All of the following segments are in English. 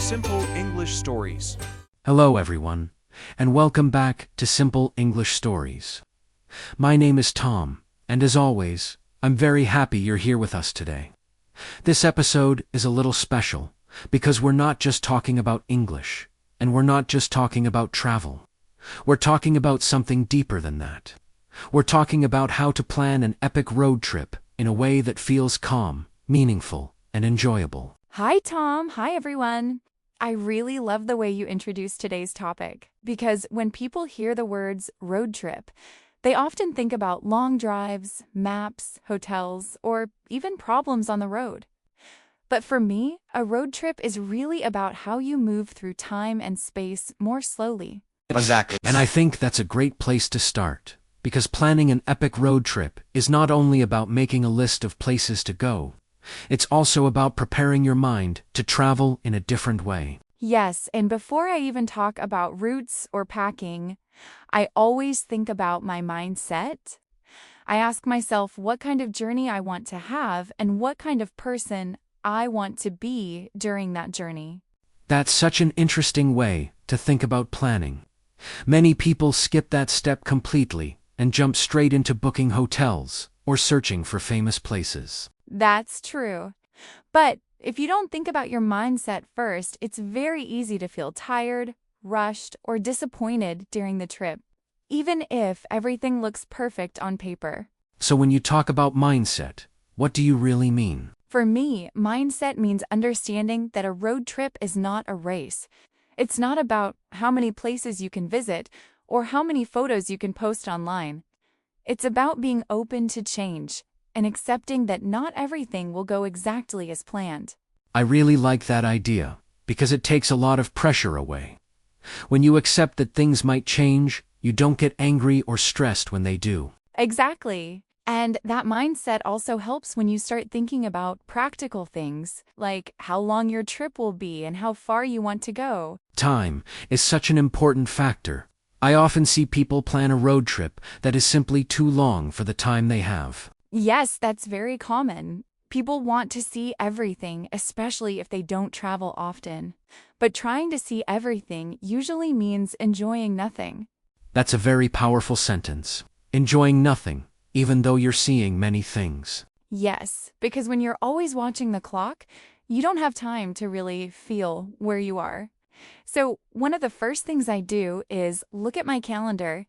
Simple English Stories. Hello, everyone, and welcome back to Simple English Stories. My name is Tom, and as always, I'm very happy you're here with us today. This episode is a little special because we're not just talking about English, and we're not just talking about travel. We're talking about something deeper than that. We're talking about how to plan an epic road trip in a way that feels calm, meaningful, and enjoyable. Hi, Tom. Hi, everyone. I really love the way you introduced today's topic because when people hear the words road trip, they often think about long drives, maps, hotels, or even problems on the road. But for me, a road trip is really about how you move through time and space more slowly. Exactly. And I think that's a great place to start, because planning an epic road trip is not only about making a list of places to go, it's also about preparing your mind to travel in a different way. Yes, and before I even talk about routes or packing, I always think about my mindset. I ask myself what kind of journey I want to have and what kind of person I want to be during that journey. That's such an interesting way to think about planning. Many people skip that step completely and jump straight into booking hotels or searching for famous places. That's true. But if you don't think about your mindset first, it's very easy to feel tired, rushed, or disappointed during the trip, even if everything looks perfect on paper. So when you talk about mindset, what do you really mean? For me, mindset means understanding that a road trip is not a race. It's not about how many places you can visit or how many photos you can post online. It's about being open to change and accepting that not everything will go exactly as planned. I really like that idea because it takes a lot of pressure away. When you accept that things might change, you don't get angry or stressed when they do. Exactly. And that mindset also helps when you start thinking about practical things, like how long your trip will be and how far you want to go. Time is such an important factor. I often see people plan a road trip that is simply too long for the time they have. Yes, that's very common. People want to see everything, especially if they don't travel often. But trying to see everything usually means enjoying nothing. That's a very powerful sentence. Enjoying nothing, even though you're seeing many things. Yes, because when you're always watching the clock, you don't have time to really feel where you are. So one of the first things I do is look at my calendar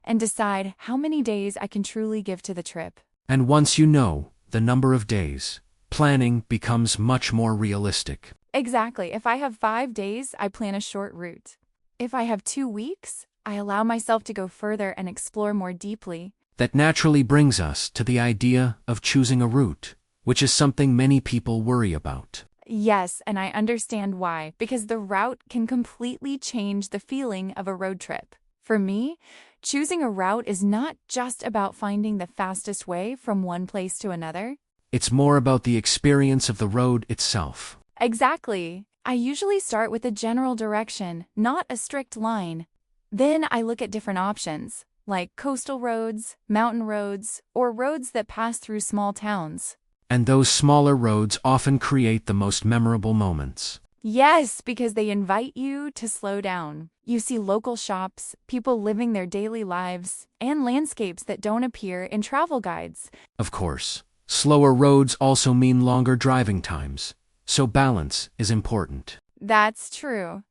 and decide how many days I can truly give to the trip. And once you know the number of days, planning becomes much more realistic. Exactly. If I have 5 days, I plan a short route. If I have 2 weeks, I allow myself to go further and explore more deeply. That naturally brings us to the idea of choosing a route, which is something many people worry about. Yes, and I understand why, because the route can completely change the feeling of a road trip. For me, choosing a route is not just about finding the fastest way from one place to another. It's more about the experience of the road itself. Exactly. I usually start with a general direction, not a strict line. Then I look at different options, like coastal roads, mountain roads, or roads that pass through small towns. And those smaller roads often create the most memorable moments. Yes, because they invite you to slow down. You see local shops, people living their daily lives, and landscapes that don't appear in travel guides. Of course, slower roads also mean longer driving times, so balance is important. That's true.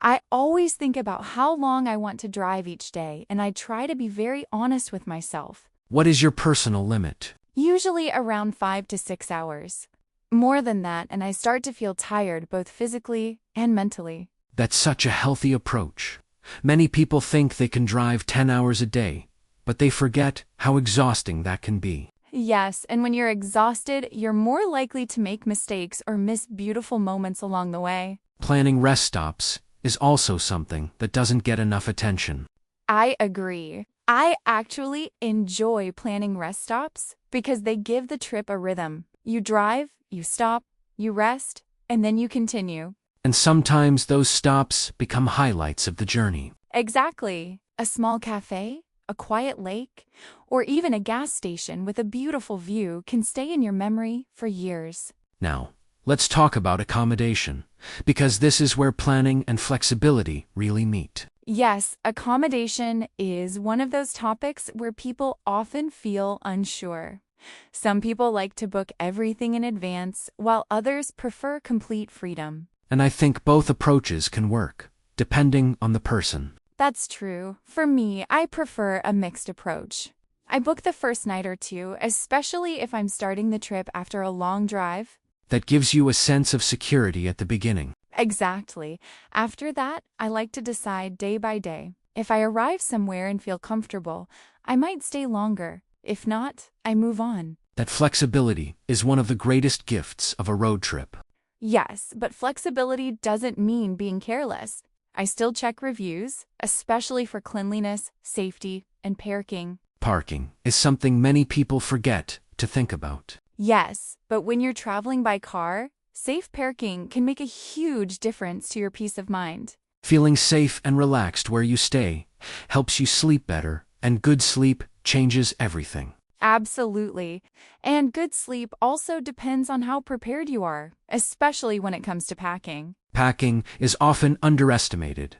I always think about how long I want to drive each day, and I try to be very honest with myself. What is your personal limit? Usually around 5 to 6 hours. More than that, and I start to feel tired both physically and mentally. That's such a healthy approach. Many people think they can drive 10 hours a day, but they forget how exhausting that can be. Yes, and when you're exhausted, you're more likely to make mistakes or miss beautiful moments along the way. Planning rest stops is also something that doesn't get enough attention. I agree. I actually enjoy planning rest stops because they give the trip a rhythm. You drive, you stop, you rest, and then you continue. And sometimes those stops become highlights of the journey. Exactly. A small cafe, a quiet lake, or even a gas station with a beautiful view can stay in your memory for years. Now, let's talk about accommodation, because this is where planning and flexibility really meet. Yes, accommodation is one of those topics where people often feel unsure. Some people like to book everything in advance, while others prefer complete freedom. And I think both approaches can work, depending on the person. That's true. For me, I prefer a mixed approach. I book the first night or two, especially if I'm starting the trip after a long drive. That gives you a sense of security at the beginning. Exactly. After that, I like to decide day by day. If I arrive somewhere and feel comfortable, I might stay longer. If not, I move on. That flexibility is one of the greatest gifts of a road trip. Yes, but flexibility doesn't mean being careless. I still check reviews, especially for cleanliness, safety, and parking. Parking is something many people forget to think about. Yes, but when you're traveling by car, safe parking can make a huge difference to your peace of mind. Feeling safe and relaxed where you stay helps you sleep better, and good sleep changes everything. Absolutely. And good sleep also depends on how prepared you are, especially when it comes to packing. Packing is often underestimated,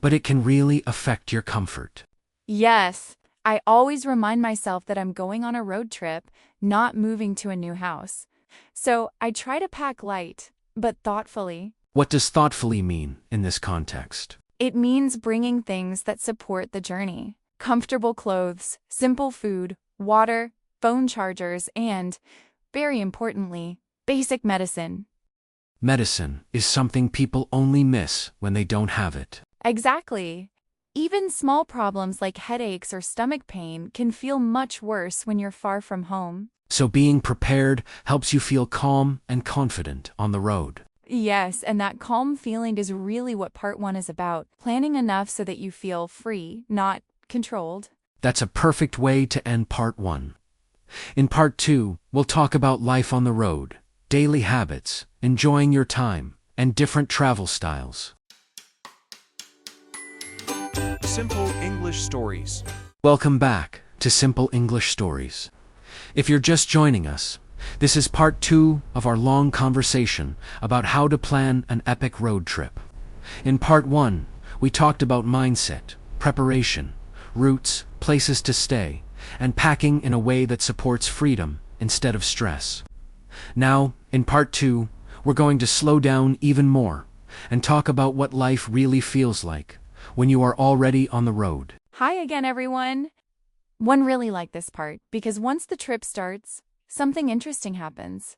but it can really affect your comfort. Yes, I always remind myself that I'm going on a road trip, not moving to a new house. So I try to pack light, but thoughtfully. What does thoughtfully mean in this context? It means bringing things that support the journey. Comfortable clothes, simple food, water, phone chargers, and, very importantly, basic medicine. Medicine is something people only miss when they don't have it. Exactly. Even small problems like headaches or stomach pain can feel much worse when you're far from home. So being prepared helps you feel calm and confident on the road. Yes, and that calm feeling is really what part one is about. Planning enough so that you feel free, not controlled. That's a perfect way to end part one. In part two, we'll talk about life on the road, daily habits, enjoying your time, and different travel styles. Simple English Stories. Welcome back to Simple English Stories. If you're just joining us, this is part two of our long conversation about how to plan an epic road trip. In part one, we talked about mindset, preparation, routes, places to stay, and packing in a way that supports freedom instead of stress. Now, in part two, we're going to slow down even more and talk about what life really feels like when you are already on the road. Hi again, everyone. One really liked this part because once the trip starts, something interesting happens.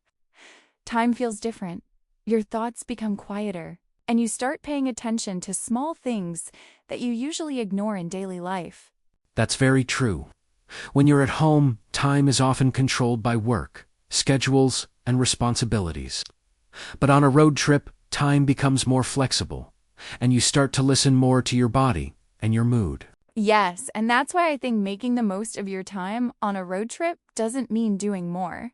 Time feels different. Your thoughts become quieter, and you start paying attention to small things that you usually ignore in daily life. That's very true. When you're at home, time is often controlled by work, schedules, and responsibilities. But on a road trip, time becomes more flexible, and you start to listen more to your body and your mood. Yes, and that's why I think making the most of your time on a road trip doesn't mean doing more.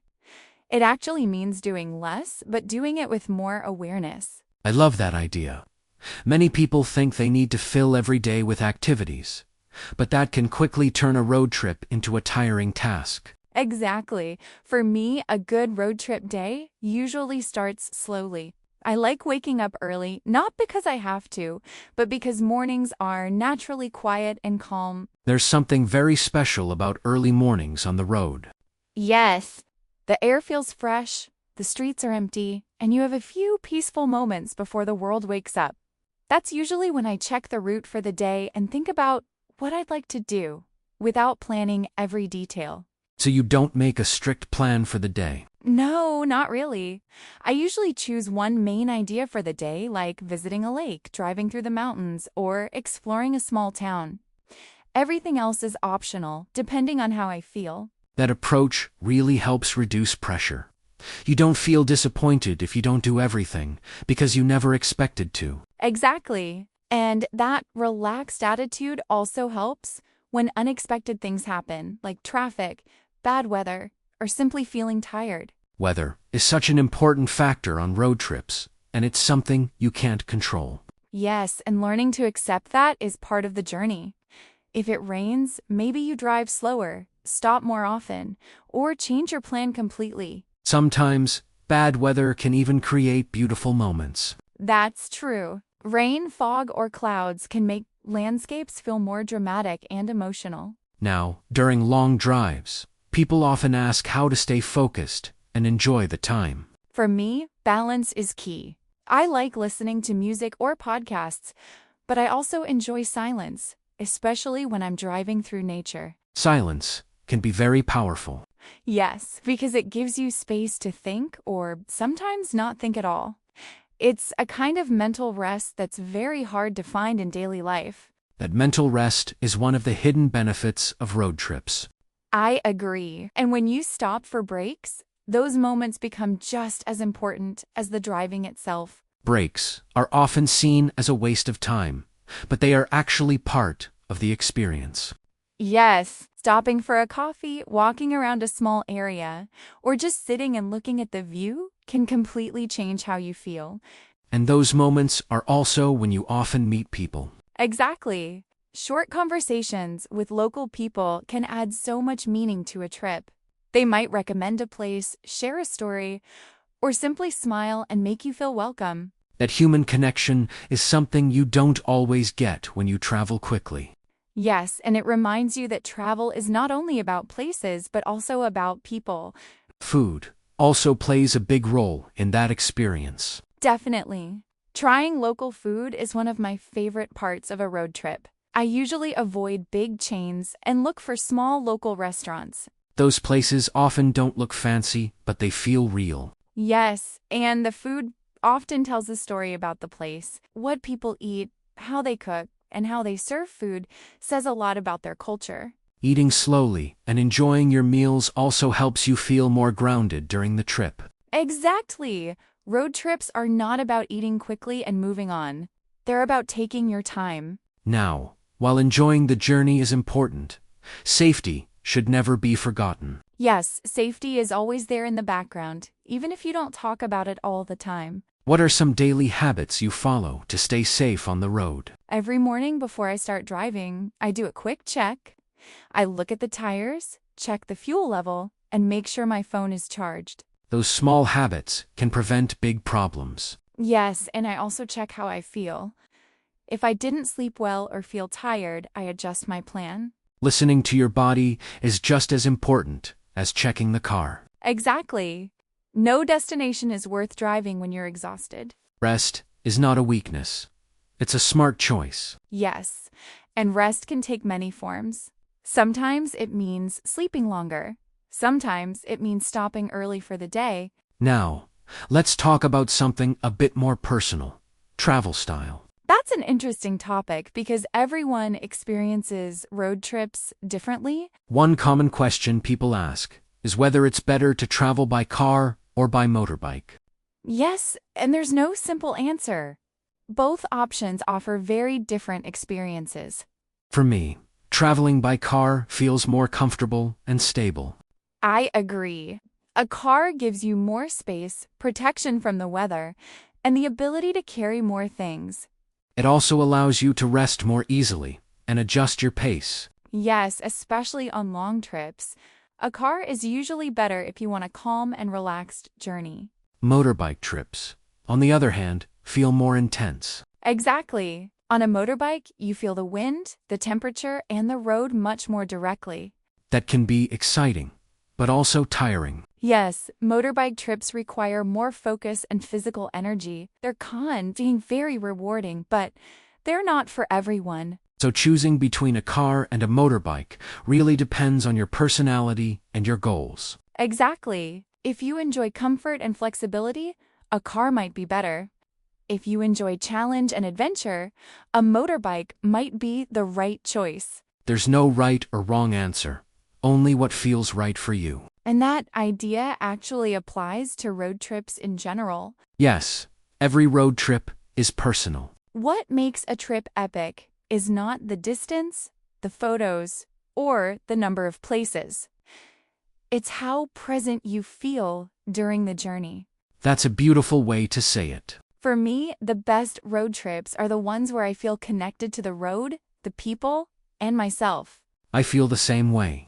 It actually means doing less, but doing it with more awareness. I love that idea. Many people think they need to fill every day with activities, but that can quickly turn a road trip into a tiring task. Exactly. For me, a good road trip day usually starts slowly. I like waking up early, not because I have to, but because mornings are naturally quiet and calm. There's something very special about early mornings on the road. Yes, the air feels fresh, the streets are empty, and you have a few peaceful moments before the world wakes up. That's usually when I check the route for the day and think about what I'd like to do, without planning every detail. So you don't make a strict plan for the day. No, not really. I usually choose one main idea for the day, like visiting a lake, driving through the mountains, or exploring a small town. Everything else is optional, depending on how I feel. That approach really helps reduce pressure. You don't feel disappointed if you don't do everything, because you never expected to. Exactly. And that relaxed attitude also helps when unexpected things happen, like traffic, bad weather, or simply feeling tired. Weather is such an important factor on road trips, and it's something you can't control. Yes, and learning to accept that is part of the journey. If it rains, maybe you drive slower, stop more often, or change your plan completely. Sometimes, bad weather can even create beautiful moments. That's true. Rain, fog, or clouds can make landscapes feel more dramatic and emotional. Now, during long drives, people often ask how to stay focused and enjoy the time. For me, balance is key. I like listening to music or podcasts, but I also enjoy silence, especially when I'm driving through nature. Silence can be very powerful. Yes, because it gives you space to think or sometimes not think at all. It's a kind of mental rest that's very hard to find in daily life. That mental rest is one of the hidden benefits of road trips. I agree. And when you stop for breaks, those moments become just as important as the driving itself. Breaks are often seen as a waste of time, but they are actually part of the experience. Yes, stopping for a coffee, walking around a small area, or just sitting and looking at the view can completely change how you feel. And those moments are also when you often meet people. Exactly. Short conversations with local people can add so much meaning to a trip. They might recommend a place, share a story, or simply smile and make you feel welcome. That human connection is something you don't always get when you travel quickly. Yes, and it reminds you that travel is not only about places, but also about people. Food also plays a big role in that experience. Definitely. Trying local food is one of my favorite parts of a road trip. I usually avoid big chains and look for small local restaurants. Those places often don't look fancy, but they feel real. Yes, and the food often tells a story about the place. What people eat, how they cook, and how they serve food says a lot about their culture. Eating slowly and enjoying your meals also helps you feel more grounded during the trip. Exactly. Road trips are not about eating quickly and moving on. They're about taking your time. Now, while enjoying the journey is important, safety should never be forgotten. Yes, safety is always there in the background, even if you don't talk about it all the time. What are some daily habits you follow to stay safe on the road? Every morning before I start driving, I do a quick check. I look at the tires, check the fuel level, and make sure my phone is charged. Those small habits can prevent big problems. Yes, and I also check how I feel. If I didn't sleep well or feel tired, I adjust my plan. Listening to your body is just as important as checking the car. Exactly. No destination is worth driving when you're exhausted. Rest is not a weakness. It's a smart choice. Yes, and rest can take many forms. Sometimes it means sleeping longer. Sometimes it means stopping early for the day. Now, let's talk about something a bit more personal: travel style. That's an interesting topic because everyone experiences road trips differently. One common question people ask is whether it's better to travel by car or by motorbike. Yes, and there's no simple answer. Both options offer very different experiences. For me, traveling by car feels more comfortable and stable. I agree. A car gives you more space, protection from the weather, and the ability to carry more things. It also allows you to rest more easily and adjust your pace. Yes, especially on long trips. A car is usually better if you want a calm and relaxed journey. Motorbike trips, on the other hand, feel more intense. Exactly. On a motorbike, you feel the wind, the temperature, and the road much more directly. That can be exciting, but also tiring. Yes, motorbike trips require more focus and physical energy. They're being very rewarding, but they're not for everyone. So choosing between a car and a motorbike really depends on your personality and your goals. Exactly. If you enjoy comfort and flexibility, a car might be better. If you enjoy challenge and adventure, a motorbike might be the right choice. There's no right or wrong answer, only what feels right for you. And that idea actually applies to road trips in general. Yes, every road trip is personal. What makes a trip epic is not the distance, the photos, or the number of places. It's how present you feel during the journey. That's a beautiful way to say it. For me, the best road trips are the ones where I feel connected to the road, the people, and myself. I feel the same way.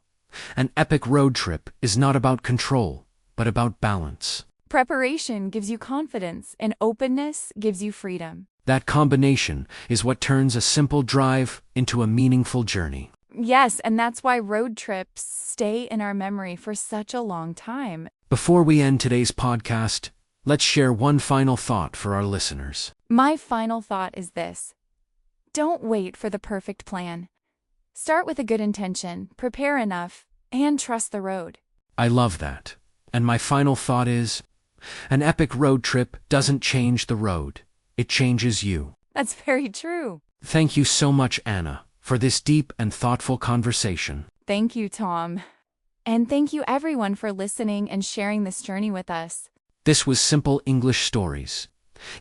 An epic road trip is not about control, but about balance. Preparation gives you confidence, and openness gives you freedom. That combination is what turns a simple drive into a meaningful journey. Yes, and that's why road trips stay in our memory for such a long time. Before we end today's podcast, let's share one final thought for our listeners. My final thought is this: don't wait for the perfect plan. Start with a good intention, prepare enough, and trust the road. I love that. And my final thought is, an epic road trip doesn't change the road, it changes you. That's very true. Thank you so much, Anna, for this deep and thoughtful conversation. Thank you, Tom. And thank you everyone for listening and sharing this journey with us. This was Simple English Stories.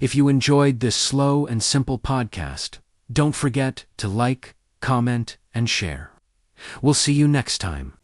If you enjoyed this slow and simple podcast, don't forget to like, comment, and share. We'll see you next time.